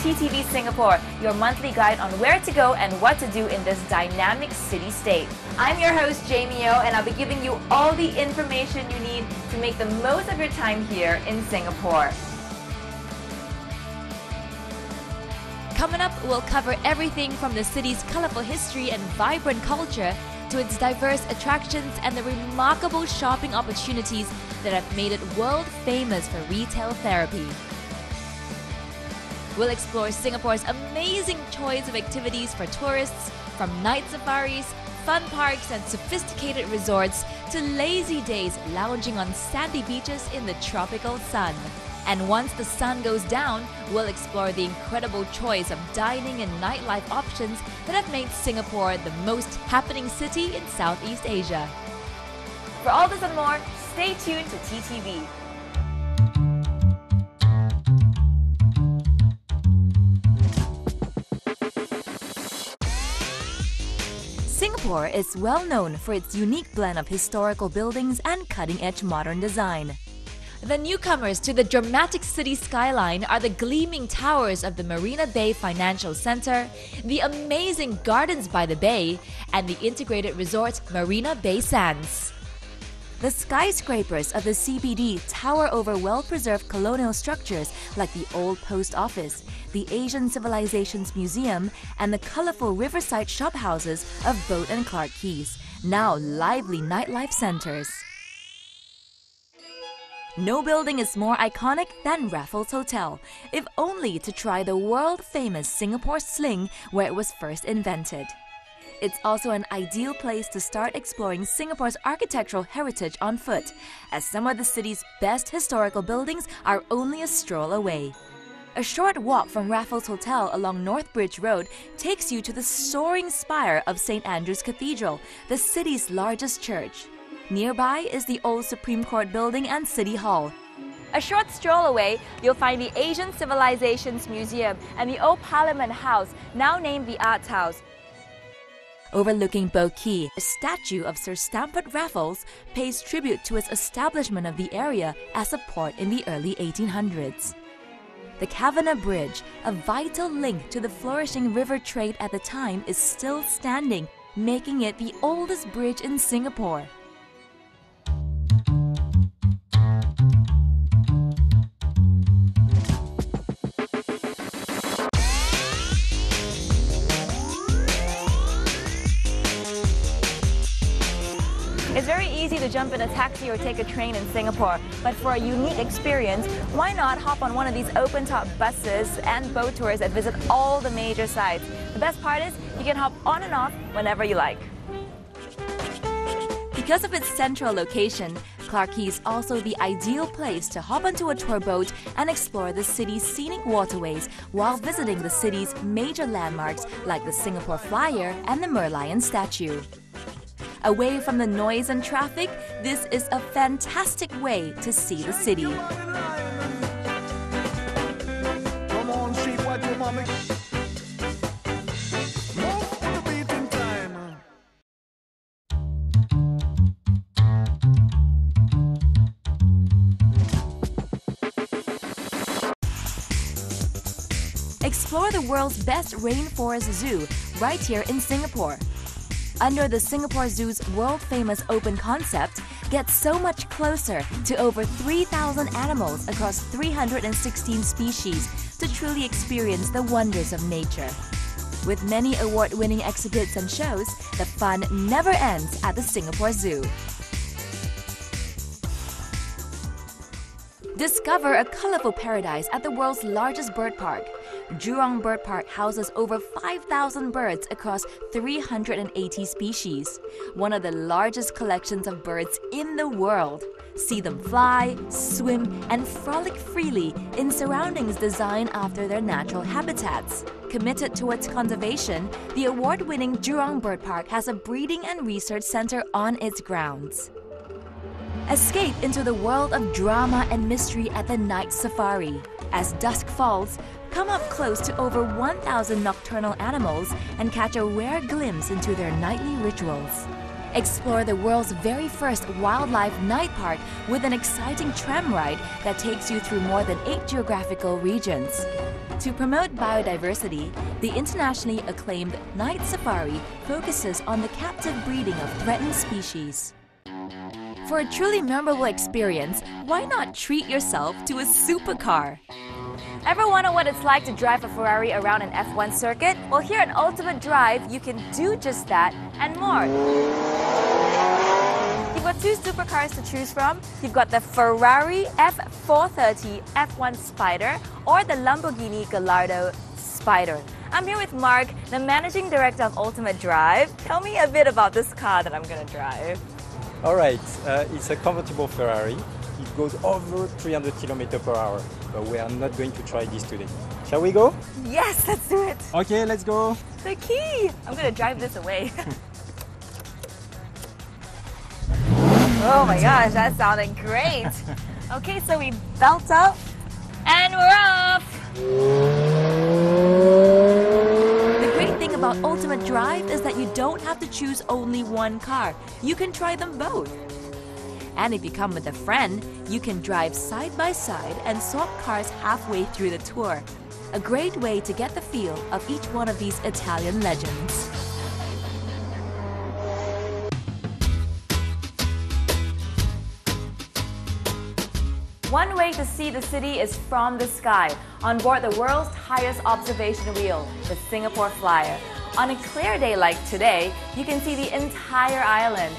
TTV Singapore, your monthly guide on where to go and what to do in this dynamic city-state. I'm your host, Jamie O, and I'll be giving you all the information you need to make the most of your time here in Singapore. Coming up, we'll cover everything from the city's colorful history and vibrant culture to its diverse attractions and the remarkable shopping opportunities that have made it world famous for retail therapy. We'll explore Singapore's amazing choice of activities for tourists, from night safaris, fun parks and sophisticated resorts to lazy days lounging on sandy beaches in the tropical sun. And once the sun goes down, we'll explore the incredible choice of dining and nightlife options that have made Singapore the most happening city in Southeast Asia. For all this and more, stay tuned to TTV. Singapore is well known for its unique blend of historical buildings and cutting-edge modern design. The newcomers to the dramatic city skyline are the gleaming towers of the Marina Bay Financial Center, the amazing Gardens by the Bay, and the integrated resort Marina Bay Sands. The skyscrapers of the CBD tower over well-preserved colonial structures like the Old Post Office, the Asian Civilizations Museum, and the colorful riverside shophouses of Boat and Clarke Quays, now lively nightlife centers. No building is more iconic than Raffles Hotel, if only to try the world-famous Singapore sling where it was first invented. It's also an ideal place to start exploring Singapore's architectural heritage on foot, as some of the city's best historical buildings are only a stroll away. A short walk from Raffles Hotel along North Bridge Road takes you to the soaring spire of St. Andrew's Cathedral, the city's largest church. Nearby is the old Supreme Court building and City Hall. A short stroll away, you'll find the Asian Civilizations Museum and the old Parliament House, now named the Arts House. Overlooking Boat Quay, a statue of Sir Stamford Raffles pays tribute to its establishment of the area as a port in the early 1800s. The Kavanagh Bridge, a vital link to the flourishing river trade at the time, is still standing, making it the oldest bridge in Singapore. It's very easy to jump in a taxi or take a train in Singapore, but for a unique experience, why not hop on one of these open-top buses and boat tours that visit all the major sites? The best part is, you can hop on and off whenever you like. Because of its central location, Clarke Quay is also the ideal place to hop onto a tour boat and explore the city's scenic waterways while visiting the city's major landmarks like the Singapore Flyer and the Merlion statue. Away from the noise and traffic, this is a fantastic way to see the city. Explore the world's best rainforest zoo right here in Singapore. Under the Singapore Zoo's world-famous open concept, get so much closer to over 3,000 animals across 316 species to truly experience the wonders of nature. With many award-winning exhibits and shows, the fun never ends at the Singapore Zoo. Discover a colorful paradise at the world's largest bird park. Jurong Bird Park houses over 5,000 birds across 380 species, one of the largest collections of birds in the world. See them fly, swim, and frolic freely in surroundings designed after their natural habitats. Committed towards conservation, the award-winning Jurong Bird Park has a breeding and research center on its grounds. Escape into the world of drama and mystery at the night safari. As dusk falls, come up close to over 1,000 nocturnal animals and catch a rare glimpse into their nightly rituals. Explore the world's very first wildlife night park with an exciting tram ride that takes you through more than 8 geographical regions. To promote biodiversity, the internationally acclaimed Night Safari focuses on the captive breeding of threatened species. For a truly memorable experience, why not treat yourself to a supercar? Ever wonder what it's like to drive a Ferrari around an F1 circuit? Well, here at Ultimate Drive, you can do just that and more. You've got 2 supercars to choose from. You've got the Ferrari F430 F1 Spider or the Lamborghini Gallardo Spider. I'm here with Mark, the Managing Director of Ultimate Drive. Tell me a bit about this car that I'm going to drive. Alright, it's a convertible Ferrari. It goes over 300 km per hour, but we are not going to try this today. Shall we go? Yes, let's do it. Okay, let's go. The key. I'm going to drive this away. Oh my gosh, that sounded great. Okay, so we belt up and we're off. The great thing about Ultimate Drive is that you don't have to choose only one car. You can try them both. And if you come with a friend, you can drive side by side and swap cars halfway through the tour. A great way to get the feel of each one of these Italian legends. One way to see the city is from the sky, on board the world's highest observation wheel, the Singapore Flyer. On a clear day like today, you can see the entire island.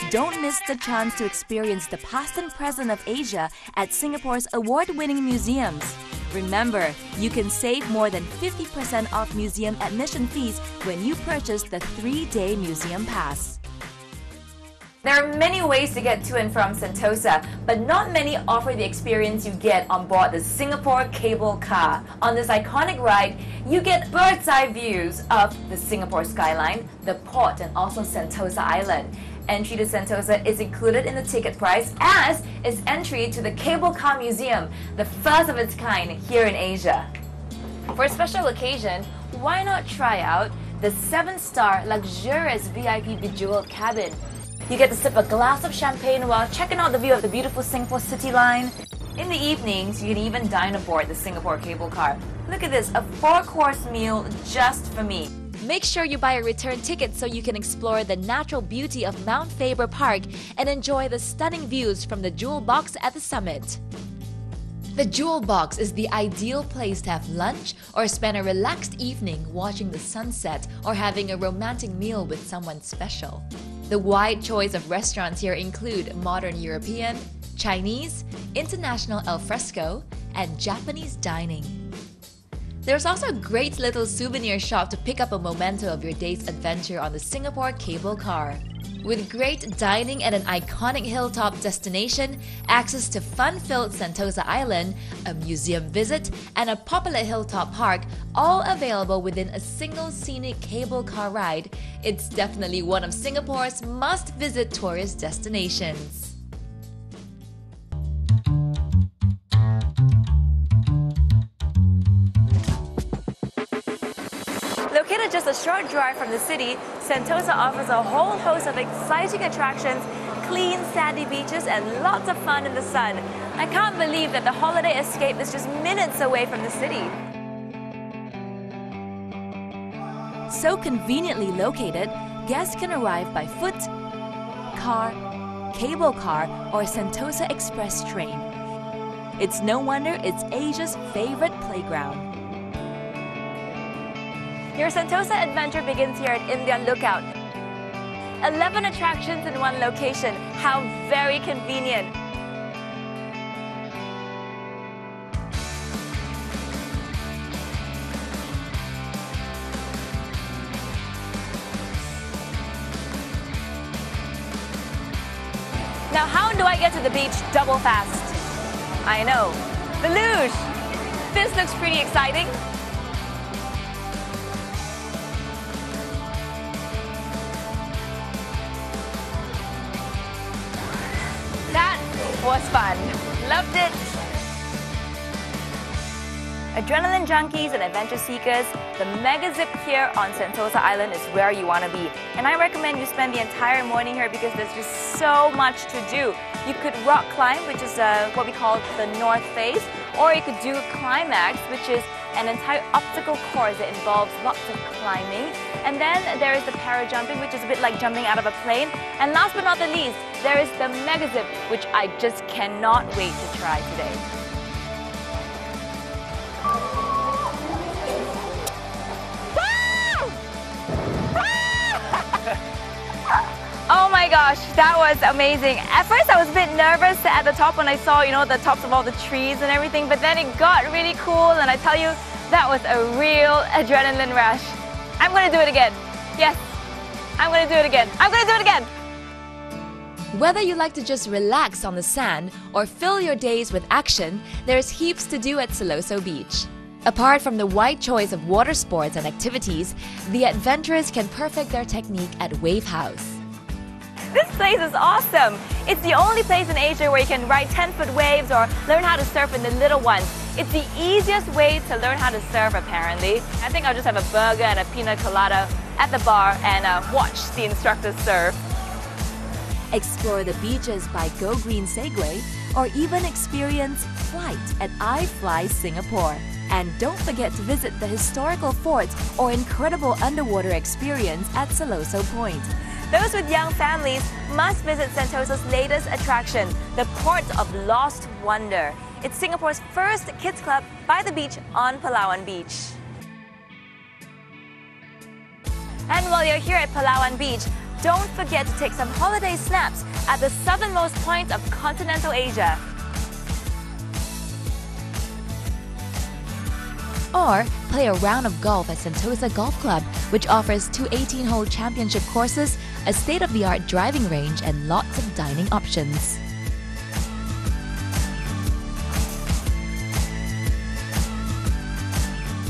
Don't miss the chance to experience the past and present of Asia at Singapore's award-winning museums. Remember, you can save more than 50% off museum admission fees when you purchase the 3-day museum pass. There are many ways to get to and from Sentosa, but not many offer the experience you get on board the Singapore cable car. On this iconic ride, you get bird's-eye views of the Singapore skyline, the port, and also Sentosa Island. Entry to Sentosa is included in the ticket price, as is entry to the Cable Car Museum, the first of its kind here in Asia. For a special occasion, why not try out the 7-star luxurious VIP bejeweled cabin? You get to sip a glass of champagne while checking out the view of the beautiful Singapore city line. In the evenings, you can even dine aboard the Singapore cable car. Look at this, a 4-course meal just for me. Make sure you buy a return ticket so you can explore the natural beauty of Mount Faber Park and enjoy the stunning views from the Jewel Box at the summit. The Jewel Box is the ideal place to have lunch or spend a relaxed evening watching the sunset or having a romantic meal with someone special. The wide choice of restaurants here include modern European, Chinese, international al fresco, and Japanese dining. There's also a great little souvenir shop to pick up a memento of your day's adventure on the Singapore cable car. With great dining at an iconic hilltop destination, access to fun-filled Sentosa Island, a museum visit, and a popular hilltop park, all available within a single scenic cable car ride, it's definitely one of Singapore's must-visit tourist destinations. Located just a short drive from the city, Sentosa offers a whole host of exciting attractions, clean sandy beaches, and lots of fun in the sun. I can't believe that the holiday escape is just minutes away from the city. So conveniently located, guests can arrive by foot, car, cable car, or Sentosa Express train. It's no wonder it's Asia's favorite playground. Your Sentosa adventure begins here at Indian Lookout. 11 attractions in one location. How very convenient. Now, how do I get to the beach double fast? I know. The luge. This looks pretty exciting. That was fun. Loved it. Adrenaline junkies and adventure seekers, the mega zip here on Sentosa Island is where you want to be. And I recommend you spend the entire morning here because there's just so much to do. You could rock climb, which is what we call the north face, or you could do climax, which is an entire obstacle course that involves lots of climbing. And then there is the parajumping, which is a bit like jumping out of a plane. And last but not the least, there is the mega zip, which I just cannot wait to try today. Oh my gosh, that was amazing. At first I was a bit nervous at the top when I saw, the tops of all the trees and everything, but then it got really cool, and I tell you, that was a real adrenaline rush. I'm gonna do it again. Yes, I'm gonna do it again. I'm gonna do it again. Whether you like to just relax on the sand or fill your days with action, there's heaps to do at Siloso Beach. Apart from the wide choice of water sports and activities, the adventurers can perfect their technique at Wave House. This place is awesome! It's the only place in Asia where you can ride 10-foot waves or learn how to surf in the little ones. It's the easiest way to learn how to surf, apparently. I think I'll just have a burger and a pina colada at the bar and watch the instructors surf. Explore the beaches by Go Green Segway, or even experience flight at iFly Singapore. And don't forget to visit the historical forts or incredible underwater experience at Siloso Point. Those with young families must visit Sentosa's latest attraction, the Port of Lost Wonder. It's Singapore's first kids club by the beach on Palawan Beach. And while you're here at Palawan Beach, don't forget to take some holiday snaps at the southernmost point of continental Asia. Or play a round of golf at Sentosa Golf Club, which offers 2 18-hole championship courses, a state-of-the-art driving range, and lots of dining options.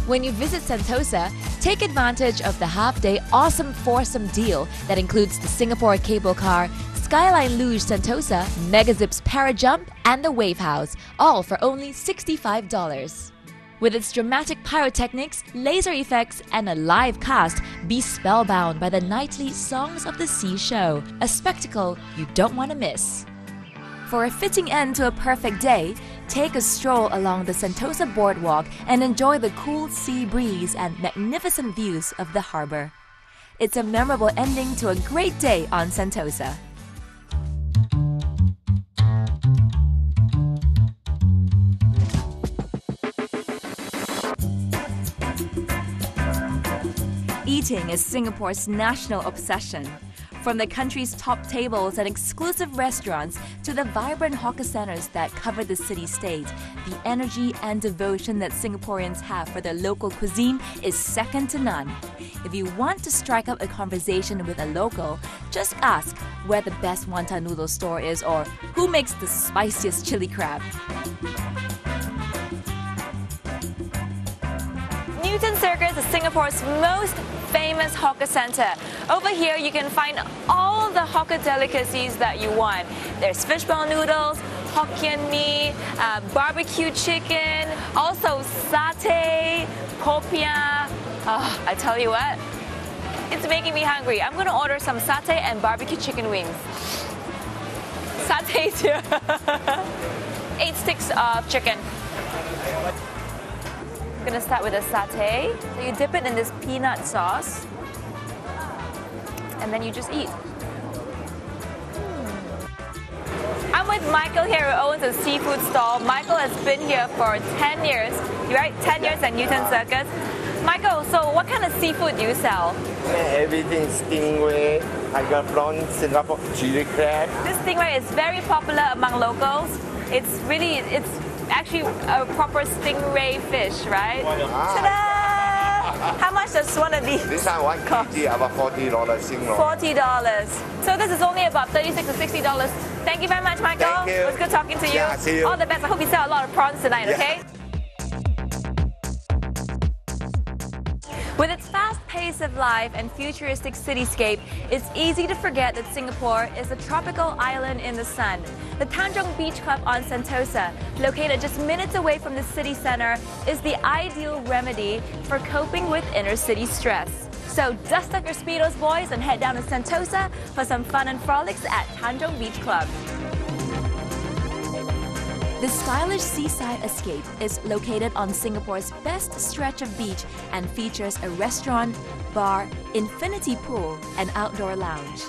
When you visit Sentosa, take advantage of the half-day awesome foursome deal that includes the Singapore cable car, Skyline Luge Sentosa, Megazips Parajump, and the Wave House, all for only $65. With its dramatic pyrotechnics, laser effects, and a live cast, be spellbound by the nightly Songs of the Sea show, a spectacle you don't want to miss. For a fitting end to a perfect day, take a stroll along the Sentosa boardwalk and enjoy the cool sea breeze and magnificent views of the harbor. It's a memorable ending to a great day on Sentosa. Eating is Singapore's national obsession. From the country's top tables and exclusive restaurants to the vibrant hawker centers that cover the city-state, the energy and devotion that Singaporeans have for their local cuisine is second to none. If you want to strike up a conversation with a local, just ask where the best wonton noodle store is or who makes the spiciest chili crab. Newton Circus is Singapore's most famous hawker center. Over here you can find all the hawker delicacies that you want. There's fishball noodles, Hokkien mee, barbecue chicken, also satay, popiah. Oh, I tell you what, it's making me hungry. I'm going to order some satay and barbecue chicken wings. Satay's here. 8 sticks of chicken. I'm gonna start with the satay. So you dip it in this peanut sauce, and then you just eat. I'm with Michael here, who owns a seafood stall. Michael has been here for 10 years. You're right, 10 years at Newton Circus. Michael, so what kind of seafood do you sell? Everything stingray, tiger prawn, Singapore chili crab. This stingray is very popular among locals. It's actually a proper stingray fish, right? Ta-da! How much does one of these This one 1 kg about $40 Sing long. $40. So this is only about $36 to $60. Thank you very much, Michael. Thank you. It was good talking to you. Yeah, see you. All the best. I hope you sell a lot of prawns tonight, Yeah. okay? With its fast pace of life and futuristic cityscape, it's easy to forget that Singapore is a tropical island in the sun. The Tanjong Beach Club on Sentosa, located just minutes away from the city center, is the ideal remedy for coping with inner city stress. So dust off your Speedos, boys, and head down to Sentosa for some fun and frolics at Tanjong Beach Club. The stylish seaside escape is located on Singapore's best stretch of beach and features a restaurant, bar, infinity pool, and outdoor lounge.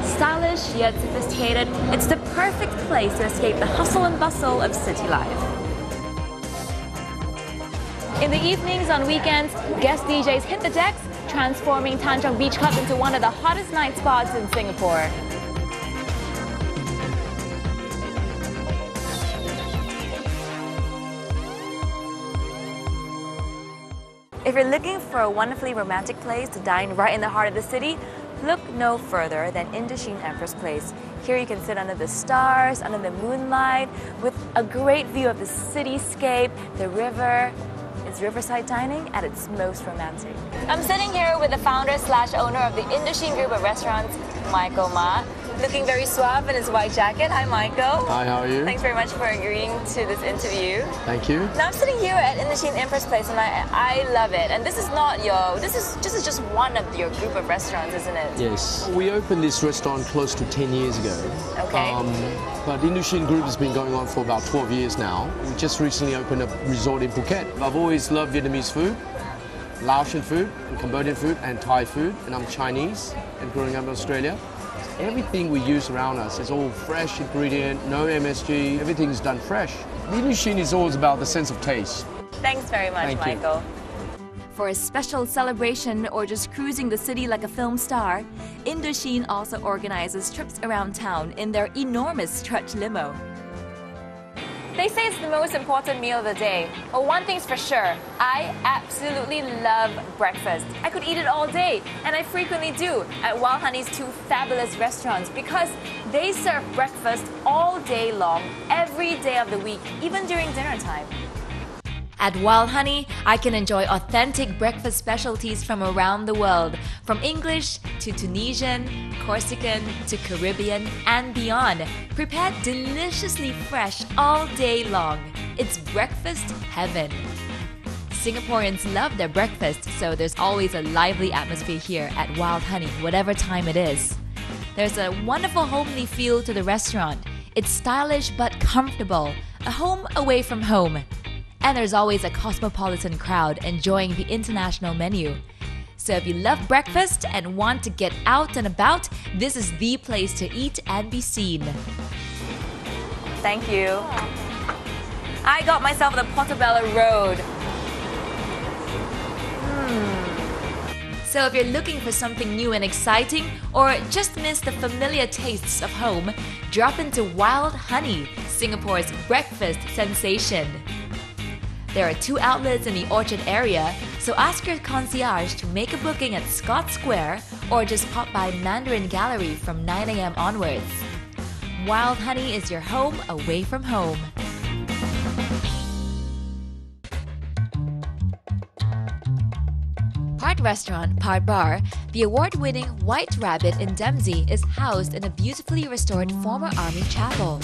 Stylish yet sophisticated, it's the perfect place to escape the hustle and bustle of city life. In the evenings on weekends, guest DJs hit the decks, transforming Tanjong Beach Club into one of the hottest night spots in Singapore. If you're looking for a wonderfully romantic place to dine right in the heart of the city, look no further than Indochine Empress Place. Here you can sit under the stars, under the moonlight, with a great view of the cityscape, the river. It's riverside dining at its most romantic. I'm sitting here with the founder/owner of the Indochine group of restaurants, Michael Ma, looking very suave in his white jacket. Hi, Michael. Hi, how are you? Thanks very much for agreeing to this interview. Thank you. Now I'm sitting here at Indochine Empress Place, and I love it. And this is not your, this is just one of your group of restaurants, isn't it? Yes. We opened this restaurant close to 10 years ago. Okay. But the Indochine group has been going on for about 12 years now. We just recently opened a resort in Phuket. I've always loved Vietnamese food, Laotian food, and Cambodian food, and Thai food. And I'm Chinese, and growing up in Australia. Everything we use around us is all fresh ingredient, no MSG, everything's done fresh. The Indochine is always about the sense of taste. Thanks very much, Thank you. Michael. For a special celebration or just cruising the city like a film star, Indochine also organizes trips around town in their enormous stretch limo. They say it's the most important meal of the day. Well, one thing's for sure, I absolutely love breakfast. I could eat it all day, and I frequently do at Wild Honey's two fabulous restaurants because they serve breakfast all day long, every day of the week, even during dinner time. At Wild Honey, I can enjoy authentic breakfast specialties from around the world, from English to Tunisian, Corsican to Caribbean and beyond, prepared deliciously fresh all day long. It's breakfast heaven. Singaporeans love their breakfast, so there's always a lively atmosphere here at Wild Honey, whatever time it is. There's a wonderful homely feel to the restaurant. It's stylish but comfortable, a home away from home. And there's always a cosmopolitan crowd enjoying the international menu. So if you love breakfast and want to get out and about, this is the place to eat and be seen. Thank you. I got myself the Portobello Road. So if you're looking for something new and exciting, or just miss the familiar tastes of home, drop into Wild Honey, Singapore's breakfast sensation. There are 2 outlets in the Orchard area, so ask your concierge to make a booking at Scott Square or just pop by Mandarin Gallery from 9 a.m. onwards. Wild Honey is your home away from home. Part restaurant, part bar, the award-winning White Rabbit in Dempsey is housed in a beautifully restored former army chapel.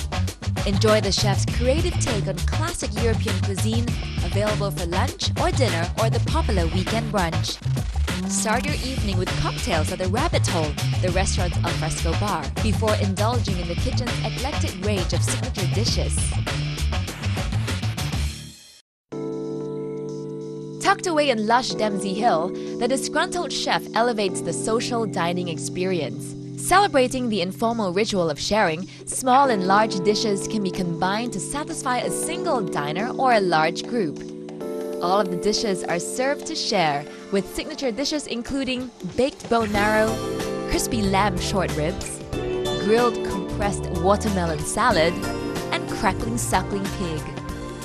Enjoy the chef's creative take on classic European cuisine, available for lunch or dinner or the popular weekend brunch. Start your evening with cocktails at the Rabbit Hole, the restaurant's alfresco bar, before indulging in the kitchen's eclectic range of signature dishes. Tucked away in lush Dempsey Hill, the disgruntled chef elevates the social dining experience. Celebrating the informal ritual of sharing, small and large dishes can be combined to satisfy a single diner or a large group. All of the dishes are served to share, with signature dishes including baked bone marrow, crispy lamb short ribs, grilled compressed watermelon salad, and crackling suckling pig.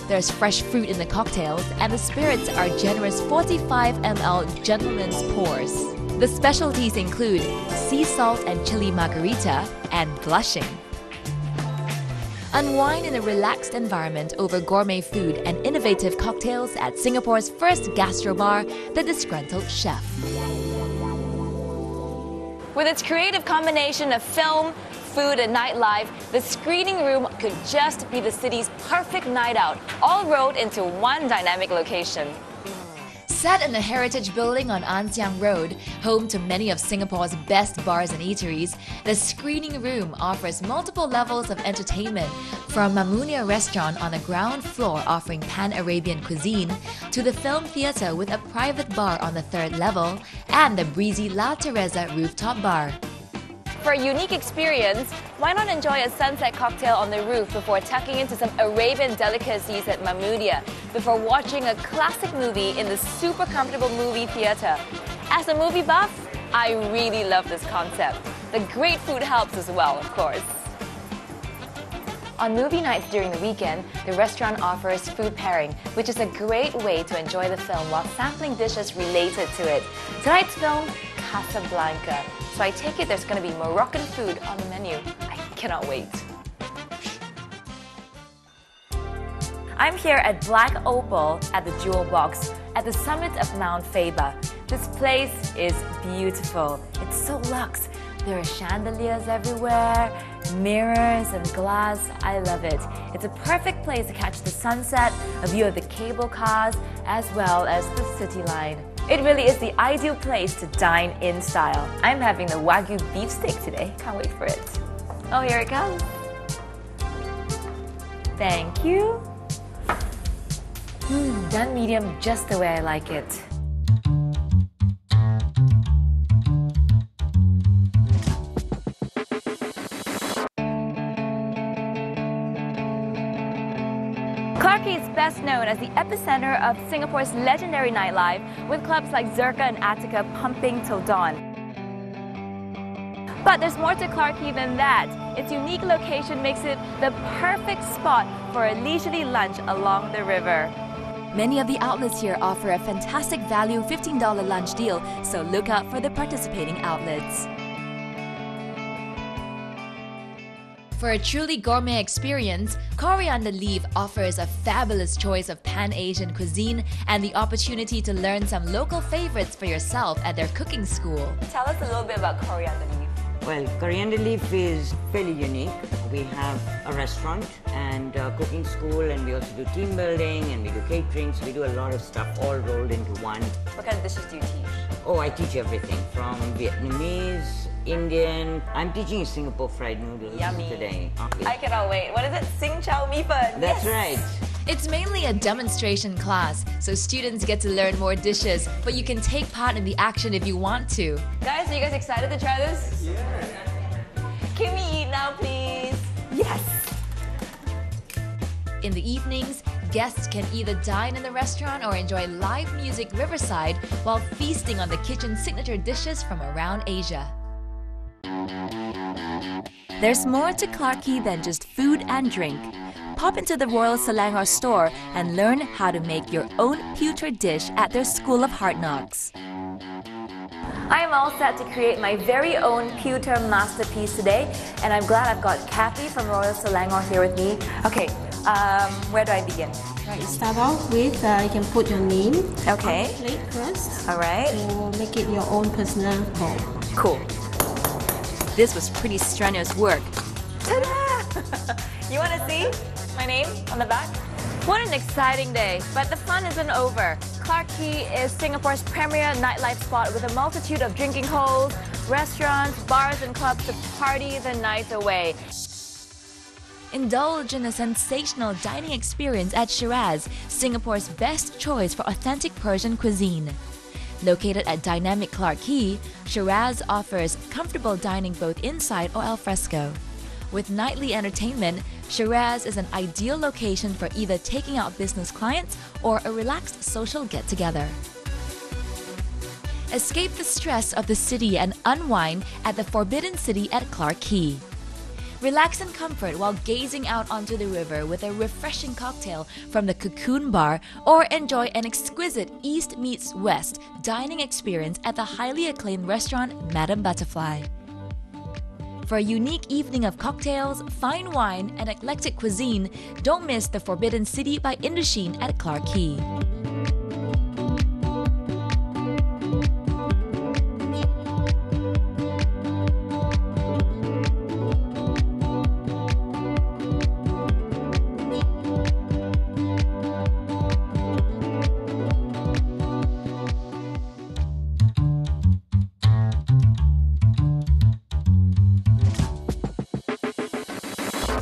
There's fresh fruit in the cocktails, and the spirits are generous 45 ml gentleman's pours. The specialties include sea salt and chili margarita and blushing. Unwind in a relaxed environment over gourmet food and innovative cocktails at Singapore's first gastro-bar, The Disgruntled Chef. With its creative combination of film, food and nightlife, the screening room could just be the city's perfect night out, all rolled into one dynamic location. Set in a heritage building on An Siang Road, home to many of Singapore's best bars and eateries, the screening room offers multiple levels of entertainment, from Mamunia restaurant on the ground floor offering Pan-Arabian cuisine, to the film theatre with a private bar on the third level, and the breezy La Teresa rooftop bar. For a unique experience, why not enjoy a sunset cocktail on the roof before tucking into some Arabian delicacies at Mamunia, before watching a classic movie in the super comfortable movie theatre? As a movie buff, I really love this concept. The great food helps as well, of course. On movie nights during the weekend, the restaurant offers food pairing, which is a great way to enjoy the film while sampling dishes related to it. Tonight's film, Casablanca. So I take it there's going to be Moroccan food on the menu. I cannot wait. I'm here at Black Opal at the Jewel Box at the summit of Mount Faber. This place is beautiful. It's so luxe. There are chandeliers everywhere, mirrors and glass. I love it. It's a perfect place to catch the sunset, a view of the cable cars, as well as the city line. It really is the ideal place to dine in style. I'm having the Wagyu beef steak today. Can't wait for it. Oh, here it comes. Thank you. Done medium just the way I like it. Clarke Quay is best known as the epicenter of Singapore's legendary nightlife, with clubs like Zirka and Attica pumping till dawn. But there's more to Clarke Quay than that. Its unique location makes it the perfect spot for a leisurely lunch along the river. Many of the outlets here offer a fantastic value $15 lunch deal, so look out for the participating outlets. For a truly gourmet experience, Coriander Leaf offers a fabulous choice of Pan-Asian cuisine and the opportunity to learn some local favorites for yourself at their cooking school. Tell us a little bit about Coriander Leaf. Well, Coriander Leaf is fairly unique. We have a restaurant and a cooking school, and we also do team building and we do catering, so we do a lot of stuff all rolled into one. What kind of dishes do you teach? Oh, I teach everything from Vietnamese, Indian. I'm teaching Singapore fried noodles today. I cannot wait. What is it? Sing Chow Mi Fen. That's right. It's mainly a demonstration class, so students get to learn more dishes, but you can take part in the action if you want to. Guys, are you guys excited to try this? Yeah. Can we eat now, please? Yes. In the evenings, guests can either dine in the restaurant or enjoy live music riverside while feasting on the kitchen's signature dishes from around Asia. There's more to Clarke Quay than just food and drink. Pop into the Royal Selangor store and learn how to make your own pewter dish at their School of Hard Knocks. I am all set to create my very own pewter masterpiece today, and I'm glad I've got Kathy from Royal Selangor here with me. Okay, where do I begin? Right, start off with, you can put your name on the plate first. All right. To make it your own personal bowl. Cool. This was pretty strenuous work. Ta-da! You want to see my name on the back? What an exciting day, but the fun isn't over. Clarke Quay is Singapore's premier nightlife spot with a multitude of drinking holes, restaurants, bars and clubs to party the night away. Indulge in a sensational dining experience at Shiraz, Singapore's best choice for authentic Persian cuisine. Located at dynamic Clarke Quay, Shiraz offers comfortable dining both inside or al fresco. With nightly entertainment, Shiraz is an ideal location for either taking out business clients or a relaxed social get-together. Escape the stress of the city and unwind at the Forbidden City at Clarke Quay. Relax in comfort while gazing out onto the river with a refreshing cocktail from the Cocoon Bar, or enjoy an exquisite East meets West dining experience at the highly acclaimed restaurant Madame Butterfly. For a unique evening of cocktails, fine wine, and eclectic cuisine, don't miss the Forbidden City by Indochine at Clarke Quay.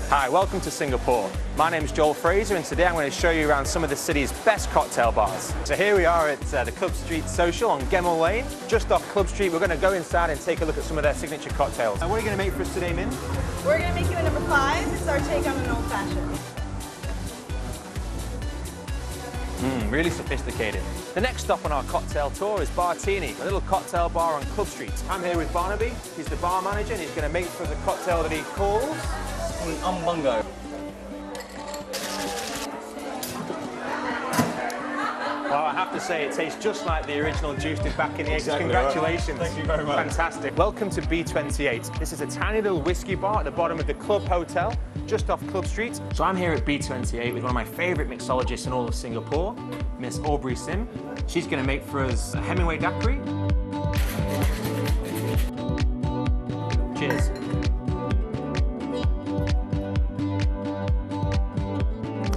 Hi, welcome to Singapore. My name is Joel Fraser and today I'm going to show you around some of the city's best cocktail bars. So here we are at the Club Street Social on Gemmill Lane. Just off Club Street, we're going to go inside and take a look at some of their signature cocktails. What are you going to make for us today, Min? We're going to make you a number 5. It's our take on an old-fashioned. Really sophisticated. The next stop on our cocktail tour is Bartini, a little cocktail bar on Club Street. I'm here with Barnaby. He's the bar manager and he's going to make for us a cocktail that he calls Umbungo. Well, I have to say, it tastes just like the original juice did back in the 80s. Exactly. Congratulations. Thank you very much. Fantastic. Welcome to B28. This is a tiny little whiskey bar at the bottom of the Club Hotel, just off Club Street. So I'm here at B28 with one of my favourite mixologists in all of Singapore, Miss Aubrey Sim. She's going to make for us a Hemingway daiquiri. Cheers.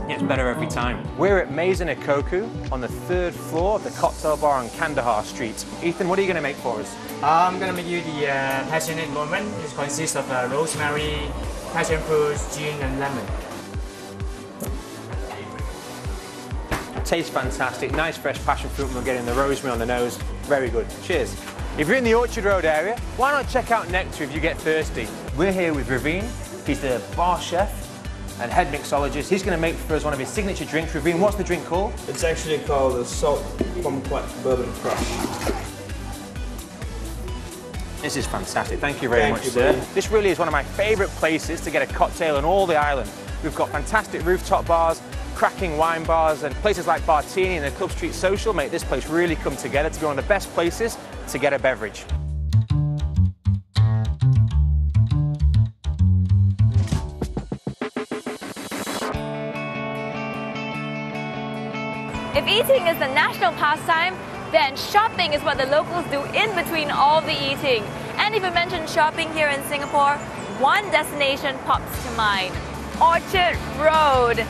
It's better every time. We're at Maison et Coco on the 3rd floor of the cocktail bar on Kandahar Street. Ethan, what are you going to make for us? I'm going to make you the passionate moment. It consists of rosemary, passion fruit, gin and lemon. Tastes fantastic. Nice fresh passion fruit and we're getting the rosemary on the nose. Very good. Cheers. If you're in the Orchard Road area, why not check out Nectar if you get thirsty? We're here with Raveen. He's the bar chef and head mixologist. He's going to make for us one of his signature drinks. Raveen, what's the drink called? It's actually called the Salt Kumquat Bourbon Crush. This is fantastic. Thank you very much, sir. This really is one of my favourite places to get a cocktail on all the island. We've got fantastic rooftop bars, cracking wine bars, and places like Bartini and the Club Street Social make this place really come together to be one of the best places to get a beverage. If eating is the national pastime, then shopping is what the locals do in between all the eating. And if you mention shopping here in Singapore, one destination pops to mind: Orchard Road.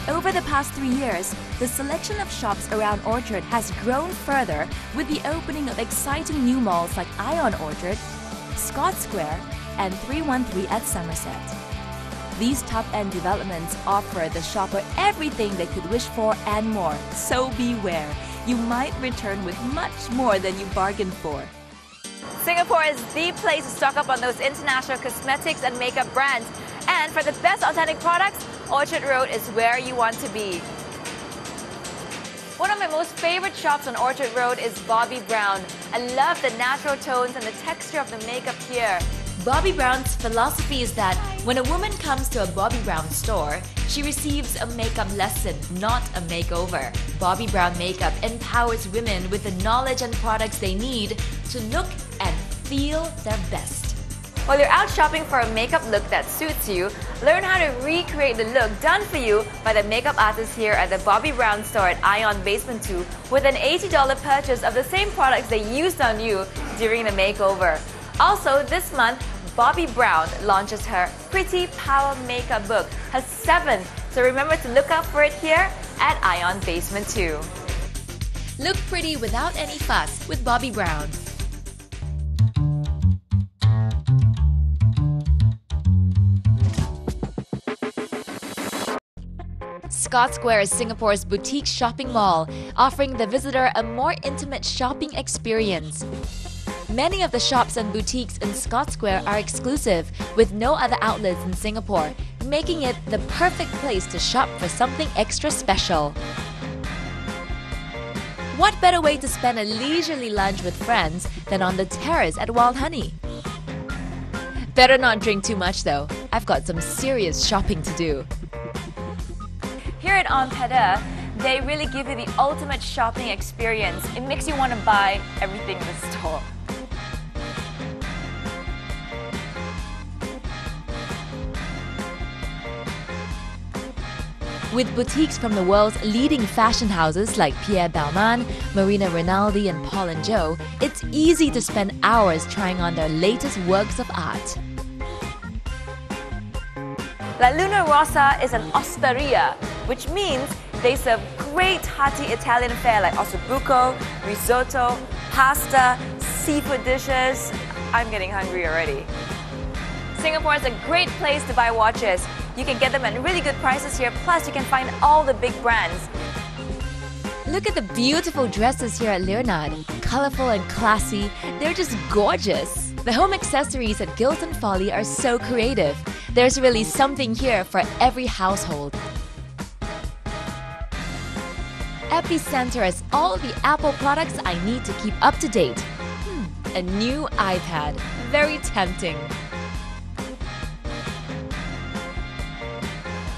Over the past 3 years, the selection of shops around Orchard has grown further with the opening of exciting new malls like Ion Orchard, Scott Square, and 313 at Somerset. These top-end developments offer the shopper everything they could wish for and more, so beware. You might return with much more than you bargained for. Singapore is the place to stock up on those international cosmetics and makeup brands. And for the best authentic products, Orchard Road is where you want to be. One of my most favorite shops on Orchard Road is Bobbi Brown. I love the natural tones and the texture of the makeup here. Bobbi Brown's philosophy is that when a woman comes to a Bobbi Brown store, she receives a makeup lesson, not a makeover. Bobbi Brown Makeup empowers women with the knowledge and products they need to look and feel their best. While you're out shopping for a makeup look that suits you, learn how to recreate the look done for you by the makeup artists here at the Bobbi Brown store at Ion Basement 2 with an $80 purchase of the same products they used on you during the makeover. Also, this month, Bobbi Brown launches her Pretty Power Makeup book, her 7th, so remember to look out for it here at Ion Basement 2. Look pretty without any fuss with Bobbi Brown. Scott Square is Singapore's boutique shopping mall, offering the visitor a more intimate shopping experience. Many of the shops and boutiques in Scott Square are exclusive, with no other outlets in Singapore, making it the perfect place to shop for something extra special. What better way to spend a leisurely lunch with friends than on the terrace at Wild Honey? Better not drink too much though, I've got some serious shopping to do. Here at On Peda, they really give you the ultimate shopping experience. It makes you want to buy everything in the store. With boutiques from the world's leading fashion houses like Pierre Balmain, Marina Rinaldi, and Paul & Joe, it's easy to spend hours trying on their latest works of art. La Luna Rossa is an osteria, which means they serve great hearty Italian fare like ossobuco, risotto, pasta, seafood dishes. I'm getting hungry already. Singapore is a great place to buy watches. You can get them at really good prices here, plus you can find all the big brands. Look at the beautiful dresses here at Leonard. Colorful and classy, they're just gorgeous. The home accessories at Gilton Folly are so creative. There's really something here for every household. Epicenter has all the Apple products I need to keep up to date. A new iPad, very tempting.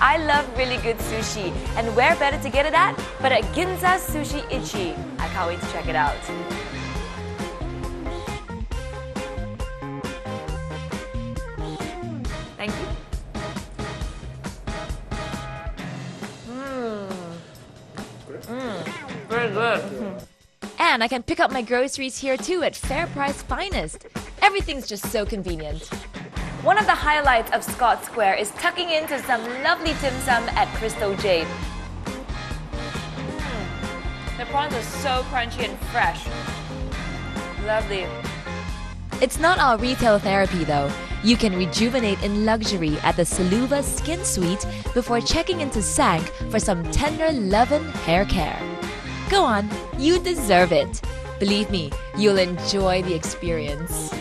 I love really good sushi, and where better to get it at but at Ginza Sushi Ichi. I can't wait to check it out. Thank you. Very good. And I can pick up my groceries here too at Fair Price Finest. Everything's just so convenient. One of the highlights of Scott Square is tucking into some lovely dim sum at Crystal Jade. The prawns are so crunchy and fresh. Lovely. It's not all retail therapy though. You can rejuvenate in luxury at the Saluva Skin Suite before checking into Sank for some tender love-in hair care. Go on, you deserve it. Believe me, you'll enjoy the experience.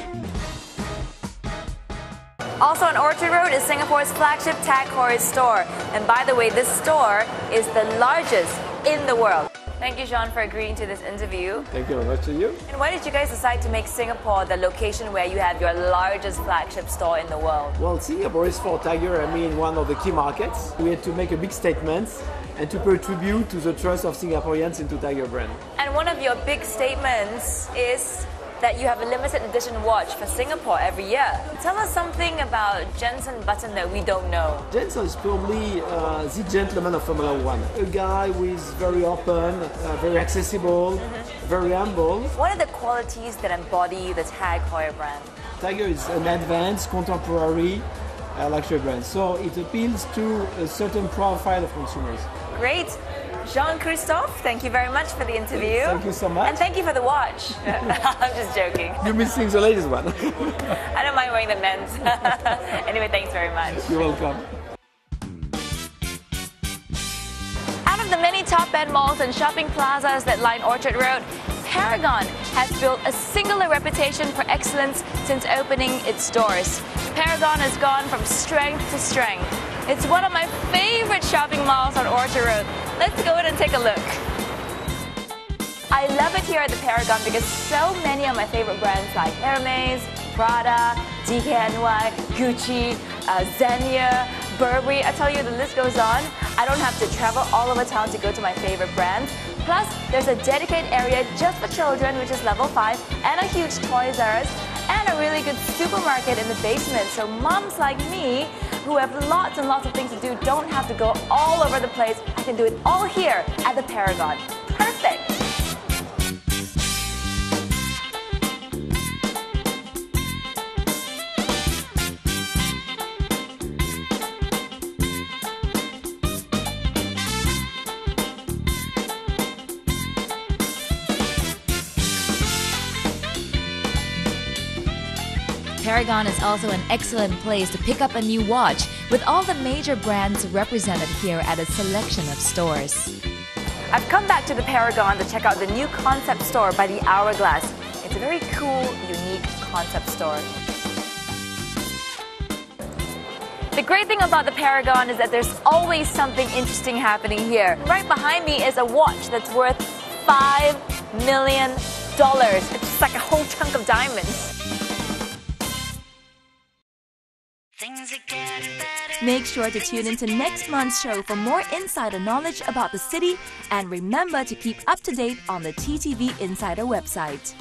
Also on Orchard Road is Singapore's flagship Tag Heuer store. And by the way, this store is the largest in the world. Thank you, Jean, for agreeing to this interview. Thank you very much to you. And why did you guys decide to make Singapore the location where you have your largest flagship store in the world? Well, Singapore is for Tiger, one of the key markets. We had to make a big statement and to pay tribute to the trust of Singaporeans into Tiger brand. And one of your big statements is that you have a limited edition watch for Singapore every year. Tell us something about Jensen Button that we don't know. Jensen is probably the gentleman of Formula One. A guy who is very open, very accessible, very humble. What are the qualities that embody the Tag Heuer brand? Tiger is an advanced, contemporary luxury brand, so it appeals to a certain profile of consumers. Great. Jean-Christophe, thank you very much for the interview. Thank you so much. And thank you for the watch. I'm just joking. You're missing the latest one. I don't mind wearing the men's. Anyway, thanks very much. You're welcome. Out of the many top-end malls and shopping plazas that line Orchard Road, Paragon has built a singular reputation for excellence since opening its doors. Paragon has gone from strength to strength. It's one of my favorite shopping malls on Orchard Road. Let's go in and take a look. I love it here at the Paragon because so many of my favorite brands like Hermes, Prada, DKNY, Gucci, Xenia, Burberry, I tell you the list goes on. I don't have to travel all over town to go to my favorite brands. Plus, there's a dedicated area just for children, which is level 5, and a huge Toys R Us, and a really good supermarket in the basement. So moms like me, who have lots and lots of things to do, don't have to go all over the place. I can do it all here at the Paragon. Perfect! Paragon is also an excellent place to pick up a new watch, with all the major brands represented here at a selection of stores. I've come back to the Paragon to check out the new concept store by the Hourglass. It's a very cool, unique concept store. The great thing about the Paragon is that there's always something interesting happening here. Right behind me is a watch that's worth $5 million. It's like a whole chunk of diamonds. Make sure to tune into next month's show for more insider knowledge about the city, and remember to keep up to date on the TTV Insider website.